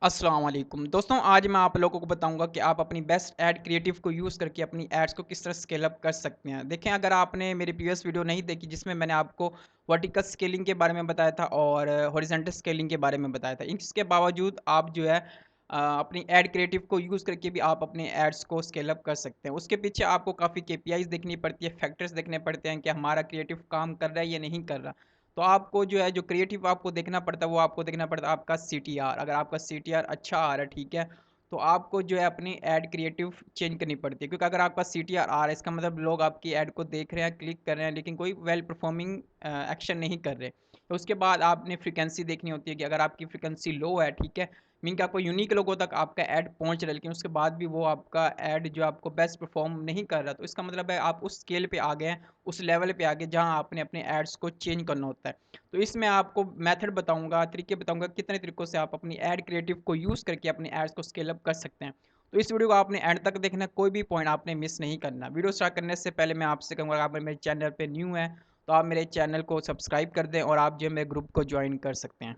अस्सलाम वालेकुम दोस्तों, आज मैं आप लोगों को बताऊंगा कि आप अपनी बेस्ट ऐड क्रिएटिव को यूज़ करके अपनी एड्स को किस तरह स्केल अप कर सकते हैं। देखें, अगर आपने मेरी प्रीवियस वीडियो नहीं देखी जिसमें मैंने आपको वर्टिकल स्केलिंग के बारे में बताया था और हॉरिजॉन्टल स्केलिंग के बारे में बताया था, इसके बावजूद आप जो है अपनी ऐड क्रिएटिव को यूज़ करके भी आप अपने एड्स को स्केल अप कर सकते हैं। उसके पीछे आपको काफ़ी केपीआईज़ देखनी पड़ती है, फैक्टर्स देखने पड़ते हैं कि हमारा क्रिएटिव काम कर रहा है या नहीं कर रहा। तो आपको जो है जो क्रिएटिव आपको देखना पड़ता है वो आपको देखना पड़ता है आपका सीटीआर। अगर आपका सीटीआर अच्छा आ रहा है, ठीक है, तो आपको जो है अपनी ऐड क्रिएटिव चेंज करनी पड़ती है, क्योंकि अगर आपका सीटीआर आ रहा है इसका मतलब लोग आपकी ऐड को देख रहे हैं, क्लिक कर रहे हैं, लेकिन कोई वेल परफॉर्मिंग एक्शन नहीं कर रहे। तो उसके बाद आपने फ्रीक्वेंसी देखनी होती है कि अगर आपकी फ्रीक्वेंसी लो है, ठीक है, मीन कि आपको यूनिक लोगों तक आपका ऐड पहुंच रहा है, लेकिन उसके बाद भी वो आपका ऐड जो आपको बेस्ट परफॉर्म नहीं कर रहा, तो इसका मतलब है आप उस स्केल पे आ गए हैं, उस लेवल पे आ गए जहां आपने अपने एड्स को चेंज करना होता है। तो इसमें आपको मेथड बताऊंगा, तरीके बताऊंगा, कितने तरीकों से आप अपनी ऐड क्रिएटिव को यूज़ करके अपने एड्स को स्केल अप कर सकते हैं। तो इस वीडियो को आपने एंड तक देखना है, कोई भी पॉइंट आपने मिस नहीं करना। वीडियो स्टार्ट करने से पहले मैं आपसे कहूँगा, आप मेरे चैनल पे न्यू है तो आप मेरे चैनल को सब्सक्राइब कर दें और आप जो मेरे ग्रुप को ज्वाइन कर सकते हैं।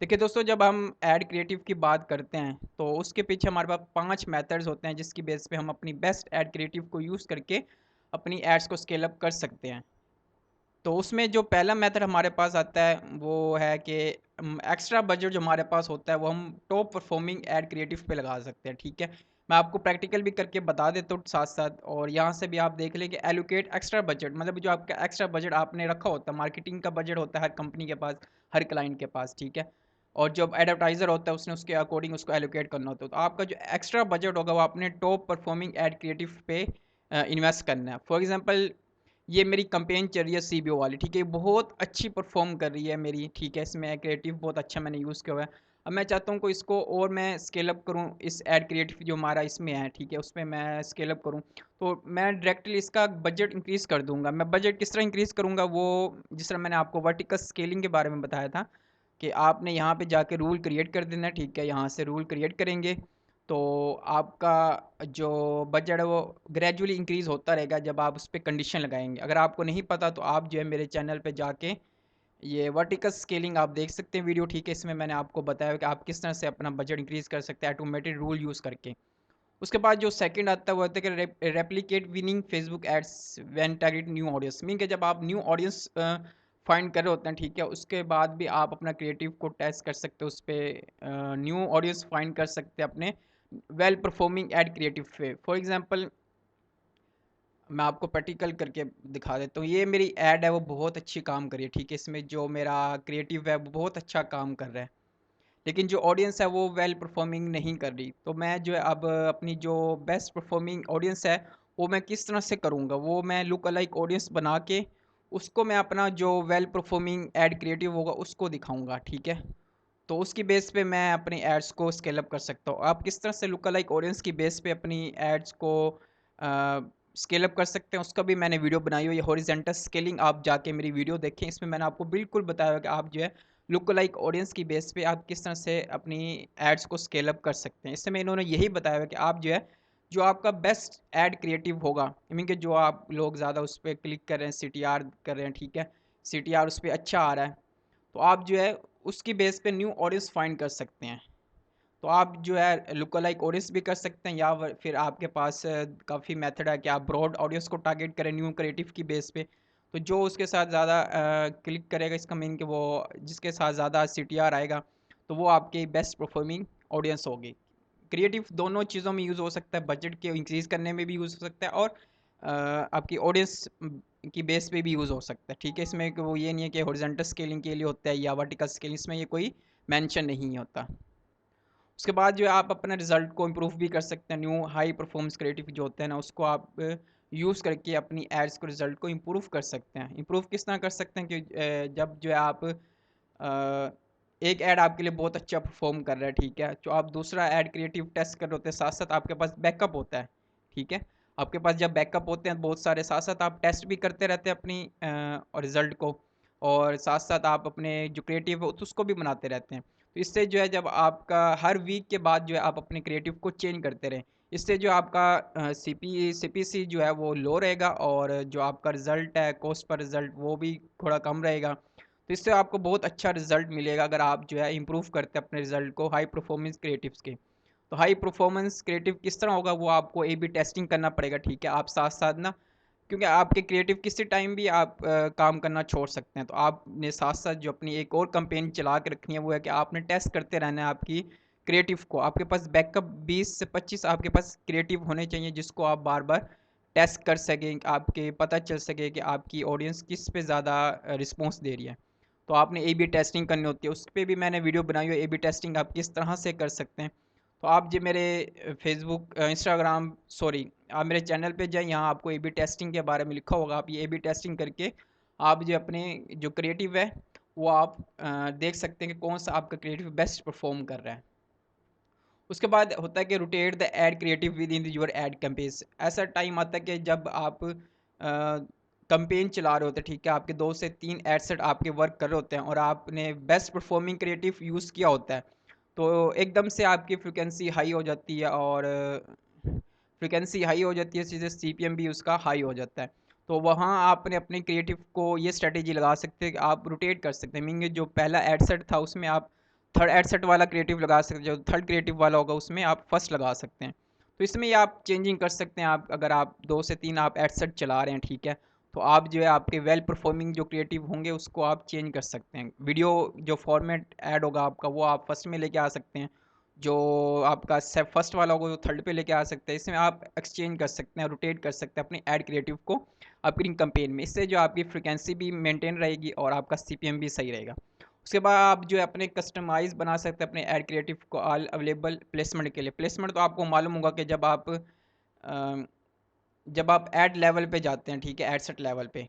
देखिए दोस्तों, जब हम ऐड क्रिएटिव की बात करते हैं तो उसके पीछे हमारे पास 5 मेथड्स होते हैं जिसकी बेस पे हम अपनी बेस्ट ऐड क्रिएटिव को यूज़ करके अपनी एड्स को स्केल अप कर सकते हैं। तो उसमें जो पहला मेथड हमारे पास आता है वो है कि एक्स्ट्रा बजट जो हमारे पास होता है वो हम टॉप परफॉर्मिंग ऐड क्रिएटिव पे लगा सकते हैं, ठीक है। मैं आपको प्रैक्टिकल भी करके बता देता हूँ साथ साथ, और यहाँ से भी आप देख लें कि एलोकेट एक्स्ट्रा बजट, मतलब जो आपका एक्स्ट्रा बजट आपने रखा होता है, मार्केटिंग का बजट होता है हर कंपनी के पास, हर क्लाइंट के पास, ठीक है। और जब एडवर्टाइजर होता है उसने उसके अकॉर्डिंग उसको एलोकेट करना होता है, तो आपका जो एक्स्ट्रा बजट होगा वो आपने टॉप परफॉर्मिंग ऐड क्रिएटिव पे इन्वेस्ट करना है। फॉर एग्जांपल, ये मेरी कैंपेन चल रही है सीबीओ वाली, ठीक है, बहुत अच्छी परफॉर्म कर रही है मेरी, ठीक है, इसमें क्रिएटिव बहुत अच्छा मैंने यूज़ किया हुआ है। अब मैं चाहता हूँ कि इसको और मैं स्केल अप करूँ, इस ऐड क्रिएटिव जो हमारा इसमें है, ठीक है, उसमें मैं स्केल अप करूँ। तो मैं डायरेक्टली इसका बजट इंक्रीज़ कर दूंगा। मैं बजट किस तरह इंक्रीज़ करूँगा, वो जिस तरह मैंने आपको वर्टिकल स्केलिंग के बारे में बताया था कि आपने यहाँ पे जाके रूल क्रिएट कर देना है, ठीक है, यहाँ से रूल क्रिएट करेंगे तो आपका जो बजट है वो ग्रेजुअली इंक्रीज़ होता रहेगा जब आप उस पे कंडीशन लगाएंगे। अगर आपको नहीं पता तो आप जो है मेरे चैनल पे जाके ये वर्टिकल स्केलिंग आप देख सकते हैं वीडियो, ठीक है, इसमें मैंने आपको बताया कि आप किस तरह से अपना बजट इंक्रीज़ कर सकते हैं ऑटोमेटेड रूल यूज़ करके। उसके बाद जो सेकंड आता है वो होता है कि replicate winning Facebook ads when target new audience, mean कि जब आप न्यू ऑडियंस फाइंड कर रहे होते हैं, ठीक है, उसके बाद भी आप अपना क्रिएटिव को टेस्ट कर सकते हो, उस पर न्यू ऑडियंस फाइंड कर सकते हैं अपने वेल परफॉर्मिंग एड क्रिएटिव पे। फॉर एग्जांपल, मैं आपको प्रैक्टिकल करके दिखा देता हूँ। ये मेरी ऐड है, वो बहुत अच्छी काम कर रही है, ठीक है, इसमें जो मेरा क्रिएटिव है वो बहुत अच्छा काम कर रहा है, लेकिन जो ऑडियंस है वो वेल परफॉर्मिंग नहीं कर रही। तो मैं जो है अब अपनी जो बेस्ट परफॉर्मिंग ऑडियंस है वो मैं किस तरह से करूँगा, वो मैं लुक अलाइक ऑडियंस बना के उसको मैं अपना जो वेल परफॉर्मिंग एड क्रिएटिव होगा उसको दिखाऊंगा, ठीक है। तो उसकी बेस पे मैं अपनी एड्स को स्केल अप कर सकता हूँ। आप किस तरह से लुक अलाइक ऑडियंस की बेस पे अपनी एड्स को स्केल अप कर सकते हैं उसका भी मैंने वीडियो बनाई हुई है, हॉरिजॉन्टल स्केलिंग। आप जाके मेरी वीडियो देखें, इसमें मैंने आपको बिल्कुल बताया हुआ कि आप जो है लुक लाइक ऑडियंस की बेस पे आप किस तरह से अपनी एड्स को स्केल अप कर सकते हैं। इसमें इन्होंने यही बताया हुआ कि आप जो है जो आपका बेस्ट एड क्रिएटिव होगा, आई मीन कि जो आप लोग ज़्यादा उस पर क्लिक कर रहे हैं, सीटीआर कर रहे हैं, ठीक है, सीटीआर उस पर अच्छा आ रहा है, तो आप जो है उसकी बेस पे न्यू ऑडियंस फाइंड कर सकते हैं। तो आप जो है लुक लाइक ऑडियंस भी कर सकते हैं, या फिर आपके पास काफ़ी मेथड है कि आप ब्रॉड ऑडियंस को टारगेट करें न्यू क्रिएटिव की बेस पे। तो जो उसके साथ ज़्यादा क्लिक करेगा, इसका मीन कि वो जिसके साथ ज़्यादा सीटीआर आएगा तो वो आपकी बेस्ट परफॉर्मिंग ऑडियंस होगी। क्रिएटिव दोनों चीज़ों में यूज़ हो सकता है, बजट के इंक्रीज़ करने में भी यूज़ हो सकता है और आपकी ऑडियंस की बेस पे भी यूज़ हो सकता है, ठीक है। इसमें कि वो ये नहीं है कि हॉरिजॉन्टल स्केलिंग के लिए होता है या वर्टिकल स्केलिंग, इसमें ये कोई मेंशन नहीं होता। उसके बाद जो है आप अपने रिजल्ट को इम्प्रूव भी कर सकते हैं, न्यू हाई परफॉर्मेंस क्रिएटिव जो होते हैं ना उसको आप यूज़ करके अपनी एड्स को रिजल्ट को इम्प्रूव कर सकते हैं। इम्प्रूव किस तरह कर सकते हैं कि जब जो है आप एक ऐड आपके लिए बहुत अच्छा परफॉर्म कर रहा है, ठीक है, जो आप दूसरा ऐड क्रिएटिव टेस्ट कर रहे होते हैं, साथ साथ आपके पास बैकअप होता है, ठीक है। आपके पास जब बैकअप होते हैं बहुत सारे, साथ साथ आप टेस्ट भी करते रहते हैं अपनी रिजल्ट को, और साथ साथ आप अपने जो क्रिएटिव है तो उसको भी बनाते रहते हैं। तो इससे जो है जब आपका हर वीक के बाद जो है आप अपने क्रिएटिव को चेंज करते रहें, इससे जो आपका सीपीसी जो है वो लो रहेगा और जो आपका रिजल्ट है, कॉस्ट पर रिजल्ट, वो भी थोड़ा कम रहेगा। तो इससे आपको बहुत अच्छा रिजल्ट मिलेगा अगर आप जो है इम्प्रूव करते हैं अपने रिजल्ट को हाई परफॉर्मेंस क्रिएटिव्स के। तो हाई परफॉर्मेंस क्रिएटिव किस तरह होगा वो आपको ए बी टेस्टिंग करना पड़ेगा, ठीक है। आप साथ साथ ना, क्योंकि आपके क्रिएटिव किसी टाइम भी आप काम करना छोड़ सकते हैं, तो आपने साथ साथ जो अपनी एक और कंपेन चला के रखनी है वो है कि आपने टेस्ट करते रहना है आपकी क्रिएटिव को। आपके पास बैकअप 20 से 25 आपके पास क्रिएटिव होने चाहिए जिसको आप बार बार टेस्ट कर सकें, आपके पता चल सके कि आपकी ऑडियंस किस पे ज़्यादा रिस्पॉन्स दे रही है। तो आपने ए बी टेस्टिंग करनी होती है, उस पर भी मैंने वीडियो बनाई है, ए बी टेस्टिंग आप किस तरह से कर सकते हैं। तो आप जो मेरे फेसबुक इंस्टाग्राम सॉरी आप मेरे चैनल पे जाएँ, यहाँ आपको ए बी टेस्टिंग के बारे में लिखा होगा। आप ये ए बी टेस्टिंग करके आप जो अपने जो क्रिएटिव है वो आप देख सकते हैं कि कौन सा आपका क्रिएटिव बेस्ट परफॉर्म कर रहा है। उसके बाद होता है कि rotate the ad creative within your ad campaigns. ऐसा टाइम आता है कि जब आप कैंपेन चला रहे होते हैं, ठीक है, आपके 2 से 3 एड सेट आपके वर्क कर रहे होते हैं और आपने बेस्ट परफॉर्मिंग क्रिएटिव यूज़ किया होता है, तो एकदम से आपकी फ्रिक्वेंसी हाई हो जाती है और फ्रिक्वेंसी हाई हो जाती है, सीधे सीपीएम भी उसका हाई हो जाता है। तो वहाँ आपने अपने क्रिएटिव को ये स्ट्रेटेजी लगा सकते हैं कि आप रोटेट कर सकते हैं, मीनिंग जो पहला एड सेट था उसमें आप थर्ड एड सेट वाला क्रिएटिव लगा सकते हैं, जो थर्ड क्रिएटिव वाला होगा उसमें आप फर्स्ट लगा सकते हैं। तो इसमें ये आप चेंजिंग कर सकते हैं। आप अगर आप 2 से 3 आप एड सेट चला रहे हैं, ठीक है, तो आप जो है आपके वेल परफॉर्मिंग जो क्रिएटिव होंगे उसको आप चेंज कर सकते हैं। वीडियो जो फॉर्मेट ऐड होगा आपका वो आप फर्स्ट में लेके आ सकते हैं, जो आपका फर्स्ट वाला होगा वो थर्ड पे लेके आ सकते हैं। इसमें आप एक्सचेंज कर सकते हैं, रोटेट कर सकते हैं अपनी ऐड क्रिएटिव को अपनी कैंपेन में। इससे जो आपकी फ्रिक्वेंसी भी मेंटेन रहेगी और आपका सीपीएम भी सही रहेगा। उसके बाद आप जो है अपने कस्टमाइज़ बना सकते हैं अपने ऐड क्रिएटिव को ऑल अवेलेबल प्लेसमेंट के लिए। प्लेसमेंट तो आपको मालूम होगा कि जब आप ऐड लेवल पे जाते हैं, ठीक है, ऐड सेट लेवल पे,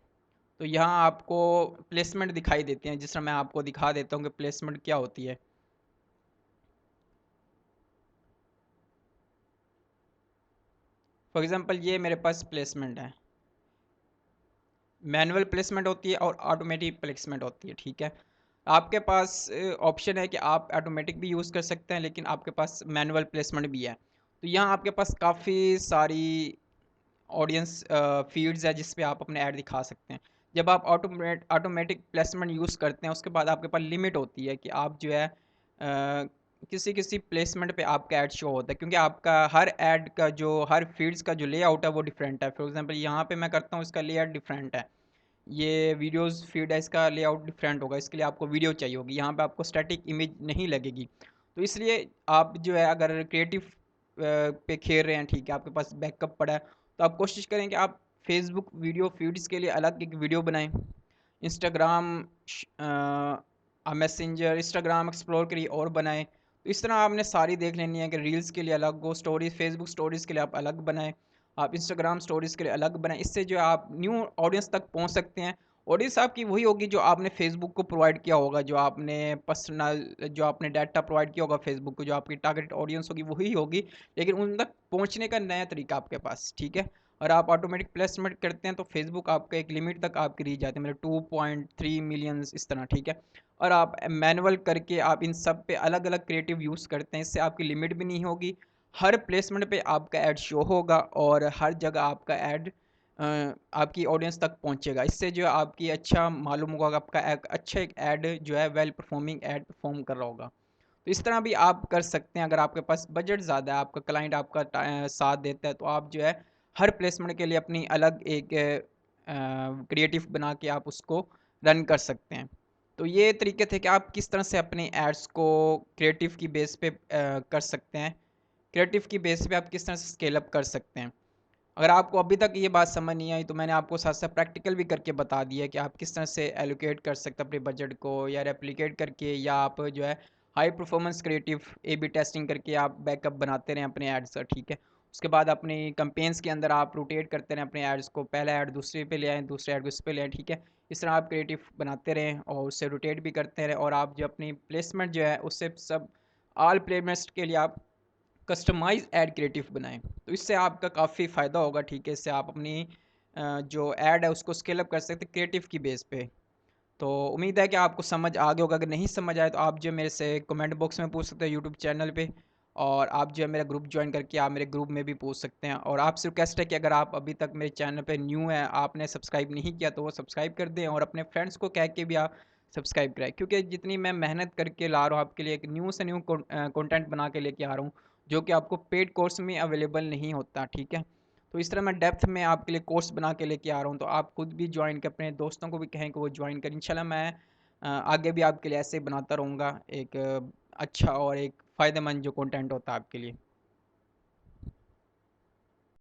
तो यहाँ आपको प्लेसमेंट दिखाई देती हैं। जिस तरह मैं आपको दिखा देता हूँ कि प्लेसमेंट क्या होती है। फॉर एग्जांपल ये मेरे पास प्लेसमेंट है, मैनुअल प्लेसमेंट होती है और ऑटोमेटिक प्लेसमेंट होती है, ठीक है। आपके पास ऑप्शन है कि आप ऑटोमेटिक भी यूज़ कर सकते हैं, लेकिन आपके पास मैनुअल प्लेसमेंट भी है। तो यहाँ आपके पास काफ़ी सारी ऑडियंस फीड्स है जिस पे आप अपने ऐड दिखा सकते हैं। जब आप ऑटोमेटिक प्लेसमेंट यूज़ करते हैं उसके बाद आपके पास लिमिट होती है कि आप जो है किसी किसी प्लेसमेंट पे आपका ऐड शो होता है, क्योंकि आपका हर ऐड का जो हर फीड्स का जो लेआउट है वो डिफरेंट है। फॉर एग्जांपल यहाँ पे मैं करता हूँ, इसका लेआउट डिफरेंट है। ये वीडियोस फीड है, इसका लेआउट डिफरेंट होगा, इसके लिए आपको वीडियो चाहिए होगी। यहाँ पे आपको स्टैटिक इमेज नहीं लगेगी। तो इसलिए आप जो है अगर क्रिएटिव पे खेल रहे हैं, ठीक है, आपके पास बैकअप पड़ा है, तो आप कोशिश करें कि आप फेसबुक वीडियो फीड्स के लिए अलग एक वीडियो बनाएं, इंस्टाग्राम मैसेंजर इंस्टाग्राम एक्सप्लोर के लिए और बनाएं। तो इस तरह आपने सारी देख लेनी है कि रील्स के लिए अलग हो, स्टोरीज फेसबुक स्टोरीज़ के लिए आप अलग बनाएं, आप इंस्टाग्राम स्टोरीज़ के लिए अलग बनाएं। इससे जो है आप न्यू ऑडियंस तक पहुंच सकते हैं। ऑडियंस आपकी वही होगी जो आपने फेसबुक को प्रोवाइड किया होगा, जो आपने पर्सनल जो आपने डाटा प्रोवाइड किया होगा फेसबुक को, जो आपकी टारगेट ऑडियंस होगी वही होगी, लेकिन उन तक पहुंचने का नया तरीका आपके पास, ठीक है। और आप ऑटोमेटिक प्लेसमेंट करते हैं तो फेसबुक आपका एक लिमिट तक आपकी रीच जाती है, मतलब 2.3 मिलियंस इस तरह, ठीक है। और आप मैनुअल करके आप इन सब पे अलग अलग क्रिएटिव यूज़ करते हैं, इससे आपकी लिमिट भी नहीं होगी। हर प्लेसमेंट पे आपका ऐड शो होगा और हर जगह आपका ऐड आपकी ऑडियंस तक पहुंचेगा। इससे जो है आपकी अच्छा मालूम होगा कि आपका एक अच्छा एक ऐड जो है वेल परफॉर्मिंग ऐड परफॉर्म कर रहा होगा। तो इस तरह भी आप कर सकते हैं। अगर आपके पास बजट ज़्यादा है, आपका क्लाइंट आपका साथ देता है, तो आप जो है हर प्लेसमेंट के लिए अपनी अलग एक क्रिएटिव बना के आप उसको रन कर सकते हैं। तो ये तरीके थे कि आप किस तरह से अपने एड्स को क्रिएटिव की बेस पे कर सकते हैं, क्रिएटिव की बेस पे आप किस तरह से स्केल अप कर सकते हैं। अगर आपको अभी तक ये बात समझ नहीं आई तो मैंने आपको साथ साथ प्रैक्टिकल भी करके बता दिया कि आप किस तरह से एलोकेट कर सकते हैं अपने बजट को, या रेप्लिकेट करके, या आप जो है high performance creative A B testing करके आप बैकअप बनाते रहें अपने एड्स का, ठीक है। उसके बाद अपनी कंपेन्स के अंदर आप रोटेट करते रहें अपने एड्स को, पहला ऐड दूसरे पे ले आएँ, दूसरे ऐड को इस पे ले आएँ, ठीक है। इस तरह आप क्रिएटिव बनाते रहें और उससे रोटेट भी करते रहें, और आप जो अपनी प्लेसमेंट जो है उससे सब ऑल प्लेलिस्ट के लिए आप कस्टमाइज ऐड क्रिएटिव बनाएं। तो इससे आपका काफ़ी फ़ायदा होगा, ठीक है। इससे आप अपनी जो ऐड है उसको स्केल अप कर सकते हैं क्रिएटिव की बेस पे। तो उम्मीद है कि आपको समझ आ गया होगा। अगर नहीं समझ आए तो आप जो मेरे से कमेंट बॉक्स में पूछ सकते हैं यूट्यूब चैनल पे, और आप जो है मेरा ग्रुप ज्वाइन करके आप मेरे ग्रुप में भी पूछ सकते हैं। और आपसे रिक्वेस्ट है कि अगर आप अभी तक मेरे चैनल पे न्यू हैं, आपने सब्सक्राइब नहीं किया, तो वो सब्सक्राइब कर दें, और अपने फ्रेंड्स को कह के भी आप सब्सक्राइब कराएँ, क्योंकि जितनी मैं मेहनत करके ला रहा हूँ आपके लिए, एक न्यू से न्यू कंटेंट बना के लेके आ रहा हूँ, जो कि आपको पेड कोर्स में अवेलेबल नहीं होता, ठीक है? तो इस तरह मैं डेप्थ में आपके लिए कोर्स बना के लेके आ रहा हूँ, तो आप खुद भी जॉइन करें, अपने दोस्तों को भी कहें कि वो जॉइन करें। इंशाल्लाह मैं आगे भी आपके लिए ऐसे ही बनाता रहूँगा, एक अच्छा और एक फ़ायदेमंद जो कंटेंट होता है आपके लिए।